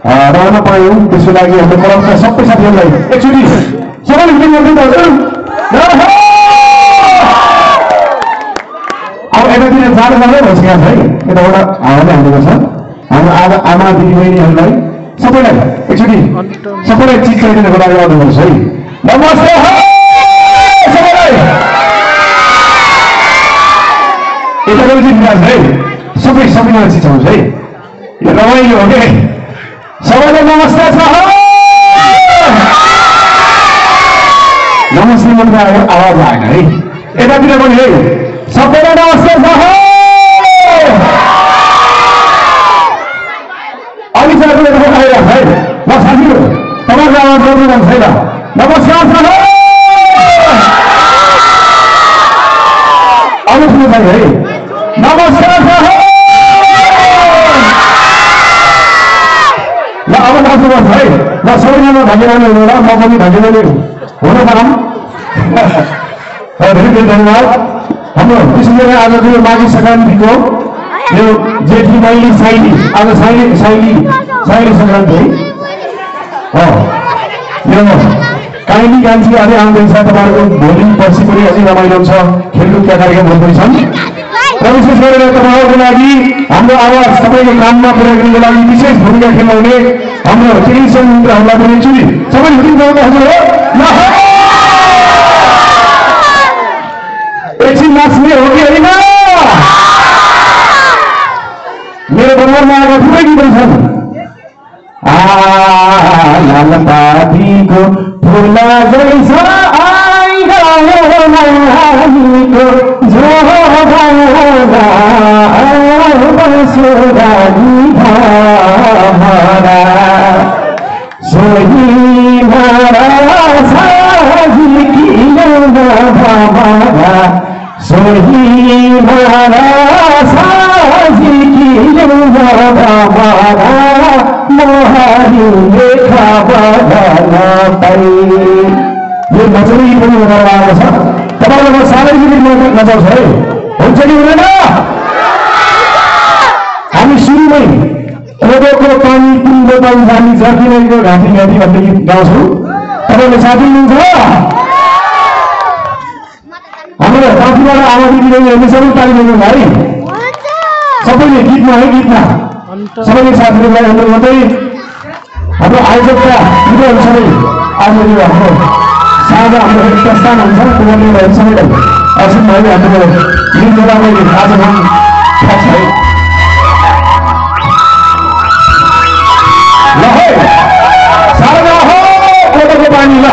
रहन पायौँ। त्यसको लागि हाम्रो क्लबका सबै साथीहरूलाई एकचोटि सबैले मिटिङ गरिदिनु हजुर। अब यतातिर जाँदा जाँदै भइसकेको छ है, यताबाट हावाले हान्नुपर्छ। हाम्रो आमा दिदीबहिनीहरूलाई सबैलाई एकचोटि सबैलाई चिज चाहिदिनको लागि आउनुपर्छ है। नमस्ते सबैलाई। यताबाट चाहिँ विकास है, सबैजना चिज आउँछ है, यो रमाइलो हो कि सबैलाई नमस्ते छ। नमस्ते मात्र आवाज आएन है, यतातिर पनि है सबैलाई नमस्ते छ। अलिकति आइरहेको है ल साथीहरू, तपाईँको आवाज गर्नु मन छैन। नमस्कार छ अरू सुन्नु है, नमस्कार छ। ल अब नाच्नुपर्छ है, ल सबैजना धन्यवाद हुनु र म पनि धन्यवाद हुन चाहम। धेरै धेरै धन्यवाद। हाम्रो विशेष गरी आजको यो माघे सङ्क्रान्तिको यो जेठी मैली साइली, आज साइली सङ्क्रान्ति है। यो काइली गान्ची अझै आउँदैछ, तपाईँहरूको भोलि पर्सि पनि अझै रमाइलो हुन्छ, खेलकुदका कार्यक्रम हुँदैछन्। र विशेष गरेर तपाईँहरूको लागि हाम्रो आवाज तपाईँको काममा पुर्याइदिनुको लागि विशेष भूमिका खेलाउने हाम्रो टेलिभिजन मित्रहरूलाई पनि एकचोटि सबै मिटिङ गर्नु हजुर हो। एकछिन नाच्ने हो कि होइन? मेरो दरबारमा आएको थुप्रै गीतहरू छन्। लालपातीको फुल जैसा आइगयो नानीको जोगाउँदा बसुरानी भरा सोही भरा साझिकियो भरा सोही भरा साझिकियो भरा मोहनीले खबर पाइ। यो नचौरी पनि उनीहरू आएको छ, तपाईँलाई साह्रै पनि नचाउँछ है, हुन्छ कि हुँदैन? हामी सुरुमै कोदोको पानी पिउँदो पानी जानी जर्किँदैको घाँटी घाँटी भन्ने गीत गाउँछौँ। तपाईँले साथ दिनुहुन्छ? हाम्रो माथिबाट आमा दिदीबहिनीहरूले सबै ताली दिनु है, सबैले गीतमा है, गीतमा सबैले साथीहरूलाई हाम्रो मात्रै हाम्रो आयोजकका मित्रहरू सबै आज यो हाम्रो साझा हाम्रो प्रस्थान हुन्छ, पुर्याउने सबैलाई असिम भाइले हाम्रो गीत बोलाउने आज मन थाहा छ है। ल है सारा हो कोदोको पानी ल